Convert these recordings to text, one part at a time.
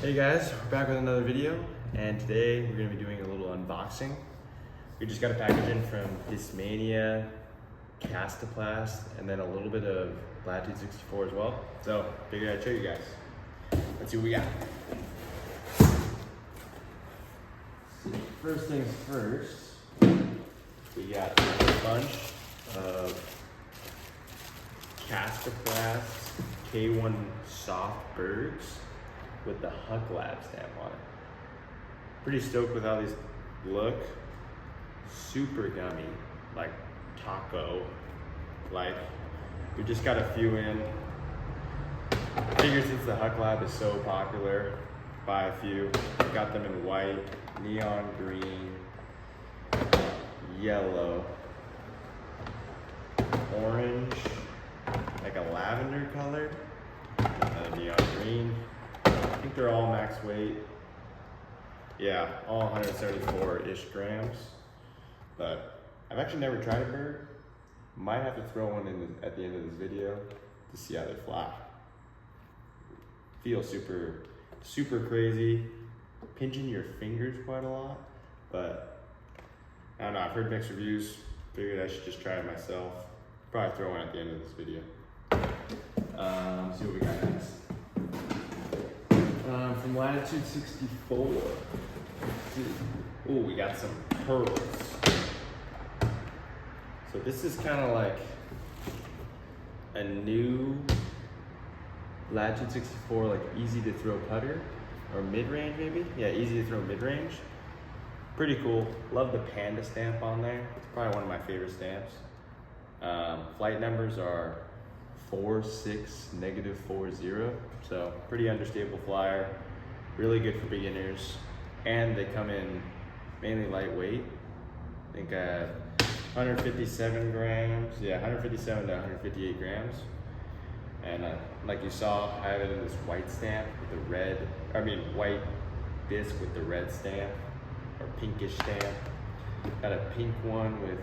Hey guys, we're back with another video, and today we're going to be doing a little unboxing. We just got a package in from Discmania, Castaplast, and then a little bit of Latitude 64 as well. So, figured I'd show you guys. Let's see what we got. First things first, we got a bunch of Castaplast K1 soft birds with the HUK lab stamp on it. Pretty stoked with how these look. Super gummy, like taco. Like, we just got a few in. Figure since the HUK lab is so popular, buy a few. Got them in white, neon green, yellow, orange, like a lavender color, another neon green. I think they're all max weight. Yeah, all 174-ish grams. But I've actually never tried a bird. Might have to throw one in at the end of this video to see how they fly. Feel super, super crazy. Pinching your fingers quite a lot, but I don't know, I've heard mixed reviews. Figured I should just try it myself. Probably throw one at the end of this video. See what we got next. From Latitude 64. Oh, we got some pearls. So this is kind of like a new Latitude 64, like easy to throw putter, or mid-range maybe? Yeah, easy to throw mid-range. Pretty cool. Love the panda stamp on there. It's probably one of my favorite stamps. Flight numbers are 46 -40, so pretty understable flyer. Really good for beginners, and they come in mainly lightweight. I think 157 grams. Yeah, 157 to 158 grams. And like you saw, I have it in this white stamp with the white disc with the red stamp, or pinkish stamp. Got a pink one with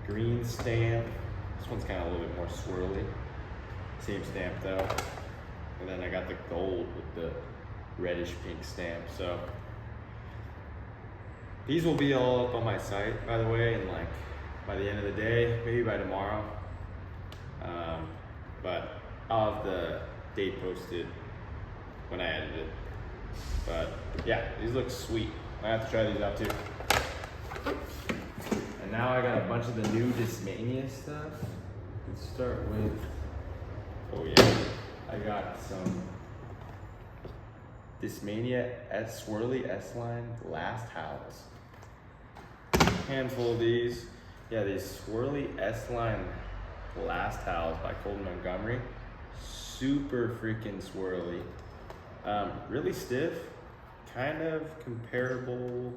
green stamp. This one's kind of a little bit more swirly. Same stamp though. And then I got the gold with the reddish pink stamp. So these will be all up on my site, by the way, and like by the end of the day, maybe by tomorrow. But I'll have the date posted when I edit it. But yeah, these look sweet. I have to try these out too. And now I got a bunch of the new Discmania stuff. Let's start with, oh yeah, I got some Discmania Swirly S-Line Last Howls. Handful of these. Yeah, these Swirly S-Line Last Howls by Colton Montgomery. Super freaking swirly. Really stiff. Kind of comparable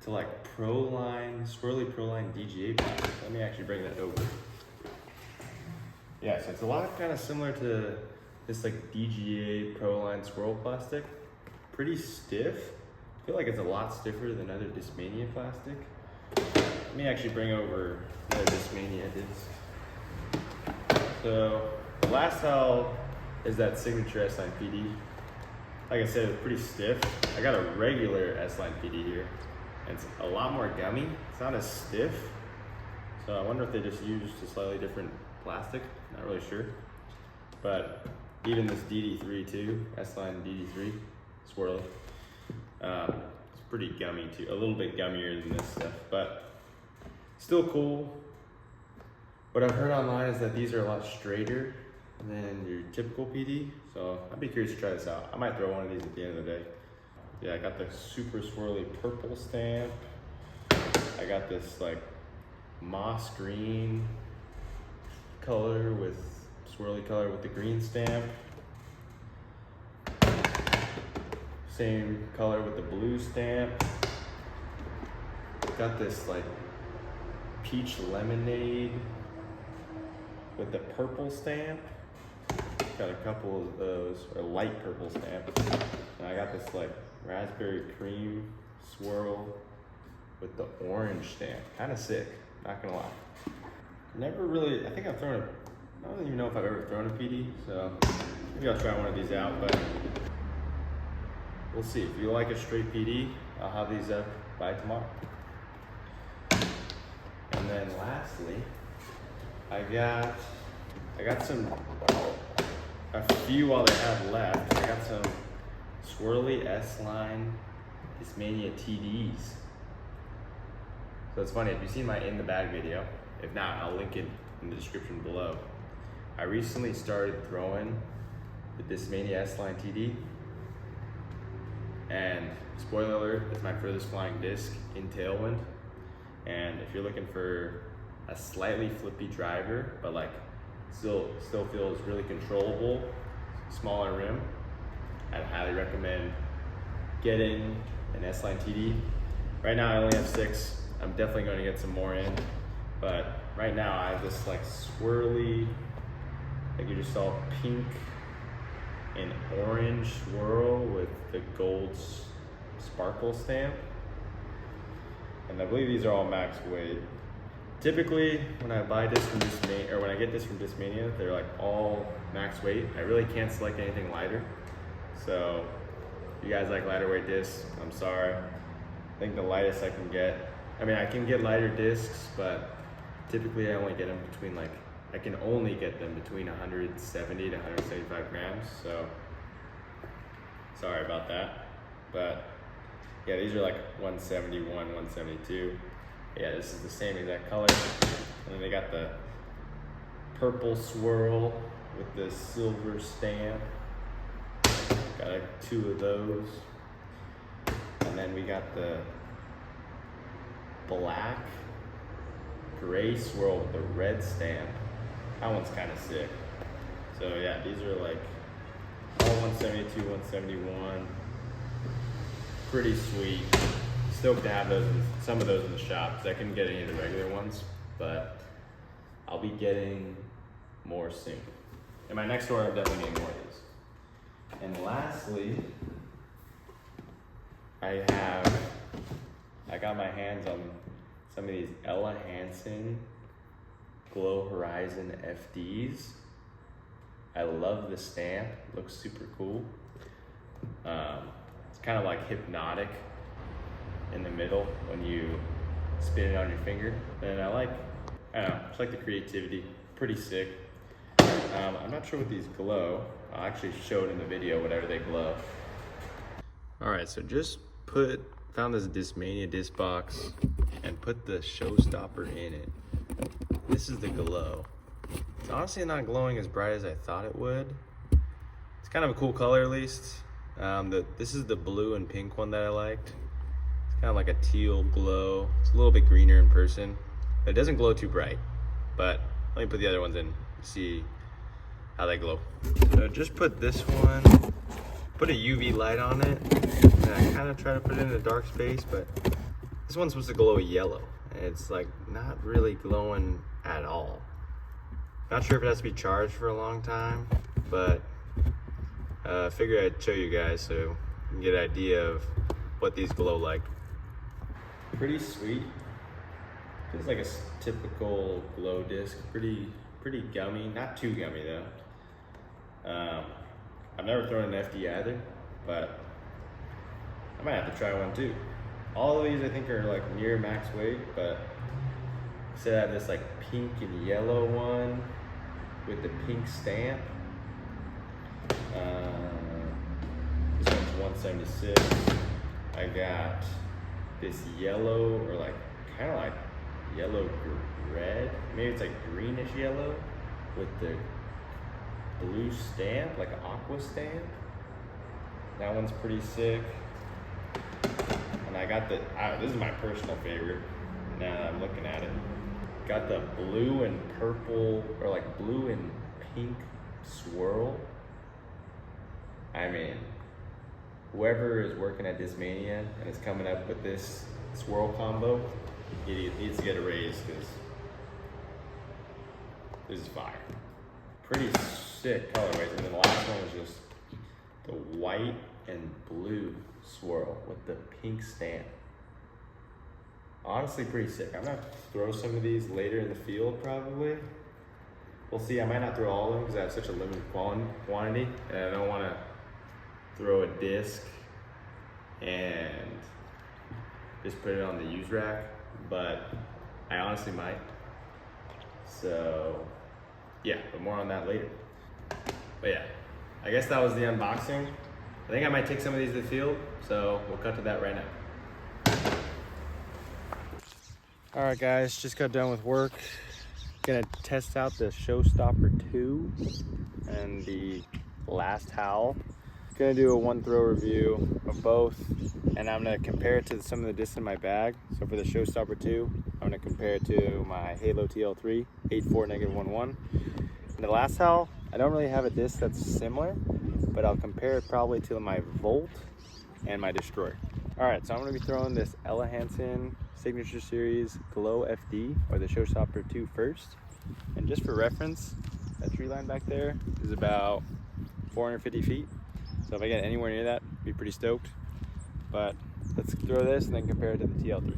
to like Swirly Proline DGA plastic. Let me actually bring that over. Yeah, so it's a lot kind of similar to this like DGA Proline swirl plastic. Pretty stiff. I feel like it's a lot stiffer than other Discmania plastic. Let me actually bring over the Discmania disc. So the last howl is that signature S-Line PD. Like I said, it's pretty stiff. I got a regular S-Line PD here. And it's a lot more gummy. It's not as stiff. So I wonder if they just used a slightly different plastic. Not really sure. But even this DD3 too, S-Line DD3, swirly. It's pretty gummy too. A little bit gummier than this stuff, but still cool. What I've heard online is that these are a lot straighter than your typical PD. So I'd be curious to try this out. I might throw one of these at the end of the day. Yeah, I got the super swirly purple stamp. I got this like moss green color with swirly color with the green stamp. Same color with the blue stamp. Got this like peach lemonade with the purple stamp. Got a couple of those, or light purple stamp. And I got this like raspberry cream swirl with the orange stamp. Kind of sick, not gonna lie. Never really, I think I've thrown I don't even know if I've ever thrown a PD, so maybe I'll try one of these out. But we'll see. If you like a straight PD, I'll have these up by tomorrow. And then lastly, I got a few while they have left. I got some swirly S-line Discmania TDs. So it's funny, if you've seen my in the bag video, if not, I'll link it in the description below. I recently started throwing the Discmania S-line TD, and spoiler alert, it's my furthest flying disc in tailwind. And if you're looking for a slightly flippy driver, but like still feels really controllable, smaller rim, I'd highly recommend getting an S-line TD. Right now I only have 6. I'm definitely going to get some more in, but right now I have this like swirly, like you just saw, pink and orange swirl with the gold sparkle stamp. And I believe these are all max weight. Typically, when I buy this from Discmania, or when I get this from Discmania, they're like all max weight. I really can't select anything lighter. So, if you guys like lighter weight discs, I'm sorry. I think the lightest I can get, I mean, I can get lighter discs, but typically I only get them between like, I can only get them between 170 to 175 grams. So, sorry about that. But yeah, these are like 171, 172. Yeah, this is the same exact color. And then they got the purple swirl with the silver stamp. Got like 2 of those. And then we got the black gray swirl with the red stamp. That one's kind of sick. So yeah, these are like all 172, 171. Pretty sweet. Stoked to have those, some of those in the shop, because I couldn't get any of the regular ones, but I'll be getting more soon. In my next order, I'm definitely getting more of these. And lastly, I got my hands on some of these Ella Hansen Glow Horizon FDs. I love the stamp, looks super cool. It's kind of like hypnotic in the middle when you spin it on your finger. And I don't know, just like the creativity, pretty sick. I'm not sure what these glow. I'll actually show it in the video, whatever they glow. All right, so just found this Discmania disc box and put the showstopper in it. This is the glow. It's honestly not glowing as bright as I thought it would. It's kind of a cool color, at least. This is the blue and pink one that I liked. It's kind of like a teal glow. It's a little bit greener in person. It doesn't glow too bright, but let me put the other ones in, see how they glow. So just put this one, put a UV light on it, and I kind of try to put it in a dark space, but this one's supposed to glow yellow, and it's like not really glowing at all. Not sure if it has to be charged for a long time, but I figured I'd show you guys so you can get an idea of what these glow like. Pretty sweet. Feels like a typical glow disc. Pretty gummy. Not too gummy though. I've never thrown an FD either, but I might have to try one too. All of these I think are like near max weight, but instead I have this like pink and yellow one with the pink stamp. This one's 176. I got this yellow, or like kind of like yellow red, maybe it's like greenish yellow with the blue stamp, like an aqua stamp. That one's pretty sick. And I got this is my personal favorite now that I'm looking at it. Got the blue and purple, or like blue and pink swirl. I mean, whoever is working at Discmania and is coming up with this swirl combo, it needs to get a raise, because this is fire. Pretty sick colorways. And then the last one was just the white and blue swirl with the pink stamp. Honestly, pretty sick. I'm gonna throw some of these later in the field probably. We'll see. I might not throw all of them because I have such a limited quantity, and I don't want to throw a disc and just put it on the use rack, but I honestly might. So yeah, but more on that later. But yeah, I guess that was the unboxing. I think I might take some of these to the field, so we'll cut to that right now. All right guys, just got done with work. Gonna test out the Showstopper 2 and the last HOWL. Gonna do a one throw review of both, and I'm gonna compare it to some of the discs in my bag. So for the Showstopper 2, I'm gonna compare it to my Halo TL3 84-11. And the last HOWL, I don't really have a disc that's similar, but I'll compare it probably to my Volt and my Destroyer. All right, so I'm gonna be throwing this Ella Hansen Signature Series Glow FD, or the Showstopper 2 first. And just for reference, that tree line back there is about 450 feet. So if I get anywhere near that, I'd be pretty stoked. But let's throw this and then compare it to the TL3.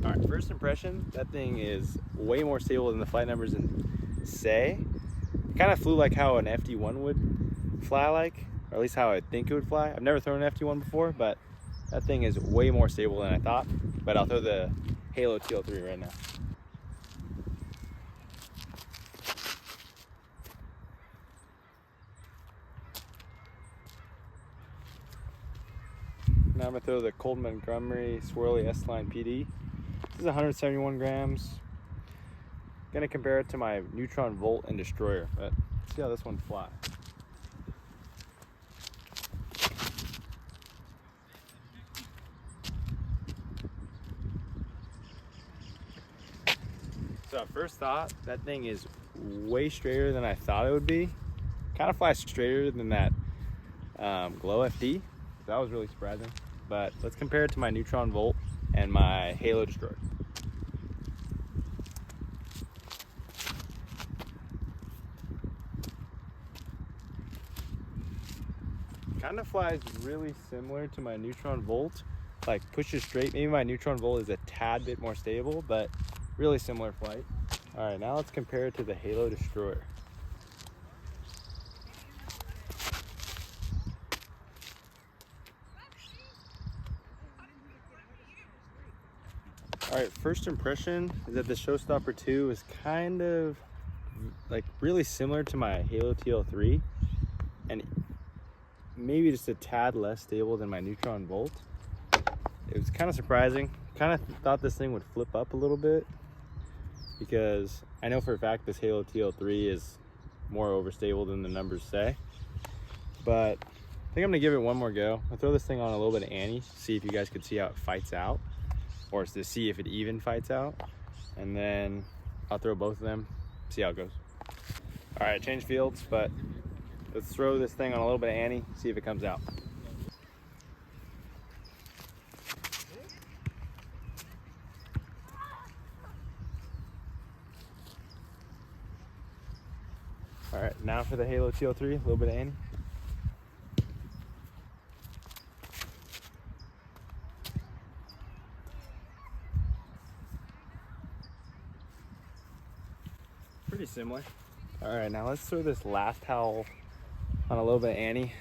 All right, first impression, that thing is way more stable than the flight numbers say. It kind of flew like how an FD1 would fly like, or at least how I think it would fly. I've never thrown an FD1 before, but that thing is way more stable than I thought. But I'll throw the Halo TL3 right now. Now I'm gonna throw the Colt Montgomery Swirly S-Line PD. This is 171 grams. Gonna compare it to my Neutron Volt and Destroyer, but let's see how this one flies. So at first thought, that thing is way straighter than I thought it would be. Kind of flies straighter than that Glow FD. That was really surprising. But let's compare it to my Neutron Volt and my Halo Destroyer. Kind of flies really similar to my Neutron Volt. Like pushes straight. Maybe my Neutron Volt is a tad bit more stable, but really similar flight. All right, now let's compare it to the Halo Destroyer. All right, first impression is that the Showstopper 2 is kind of like really similar to my Halo TL3, and maybe just a tad less stable than my Neutron Volt. It was kind of surprising. Kind of thought this thing would flip up a little bit, because I know for a fact this Halo TL3 is more overstable than the numbers say. But I think I'm gonna give it one more go. I'll throw this thing on a little bit of Annie, see if you guys could see how it fights out, or to see if it even fights out. And then I'll throw both of them, see how it goes. All right, change fields, but let's throw this thing on a little bit of Annie, see if it comes out. All right, now for the Halo TL3, a little bit of Annie. Pretty similar. All right, now let's throw this last HOWL on a little bit of Annie.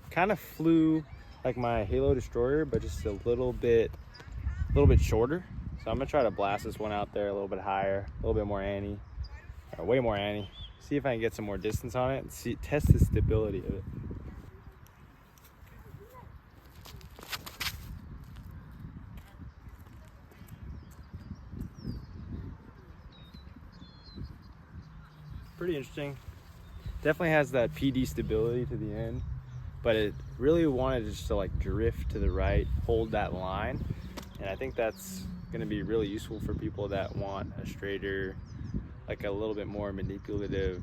Kind of flew like my Halo Destroyer, but just a little bit shorter. So I'm gonna try to blast this one out there a little bit higher, a little bit more Annie, or way more Annie. See if I can get some more distance on it and test the stability of it. Pretty interesting. Definitely has that PD stability to the end, but it really wanted just to like drift to the right, hold that line. And I think that's gonna be really useful for people that want a straighter, like a little bit more manipulative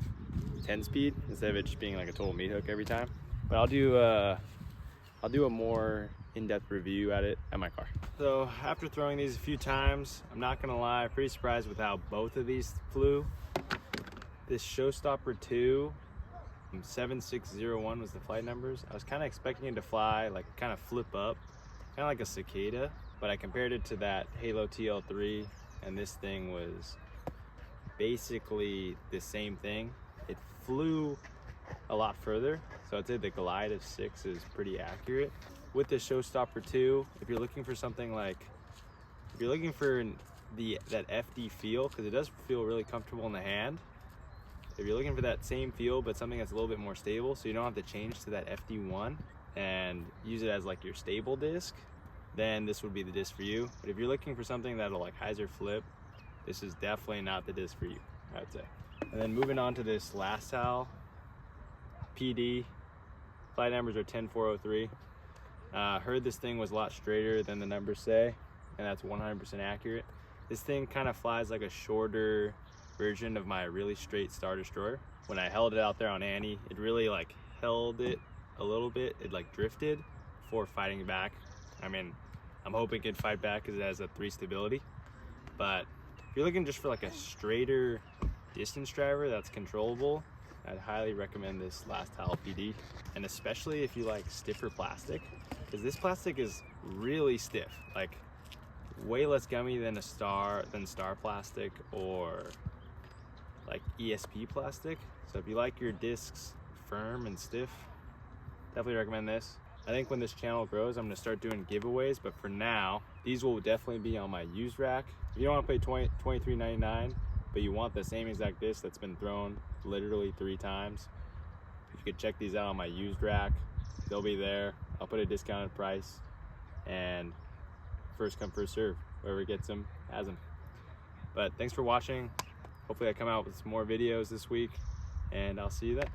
10-speed instead of it just being like a total meat hook every time. But I'll do a more in-depth review at it at my car. So after throwing these a few times, I'm not gonna lie, pretty surprised with how both of these flew. This Showstopper 2, 7601 was the flight numbers. I was kind of expecting it to fly, like kind of flip up, kind of like a cicada, but I compared it to that Halo TL3, and this thing was basically the same thing. It flew a lot further, so I'd say the glide of 6 is pretty accurate. With the Showstopper 2, if you're looking for something like, if you're looking for that FD feel, because it does feel really comfortable in the hand, if you're looking for that same feel but something that's a little bit more stable, so you don't have to change to that FD1 and use it as like your stable disc, then this would be the disc for you. But if you're looking for something that'll like hyzer flip, this is definitely not the disc for you, I'd say. And then moving on to this last HOWL PD, flight numbers are 10403. Heard this thing was a lot straighter than the numbers say, and that's 100% accurate. This thing kind of flies like a shorter version of my really straight Star Destroyer. When I held it out there on Annie, it really like held it a little bit. It like drifted before fighting back. I mean, I'm hoping it can fight back because it has a 3 stability. But if you're looking just for like a straighter distance driver that's controllable, I'd highly recommend this last HOWL PD. And especially if you like stiffer plastic, because this plastic is really stiff, like way less gummy than star plastic or like ESP plastic. So if you like your discs firm and stiff, definitely recommend this. I think when this channel grows, I'm gonna start doing giveaways, but for now, these will definitely be on my used rack. If you don't wanna pay $23.99, but you want the same exact disc that's been thrown literally 3 times, you could check these out on my used rack. They'll be there. I'll put a discounted price, and first come, first serve. Whoever gets them has them. But thanks for watching. Hopefully I come out with some more videos this week, and I'll see you then.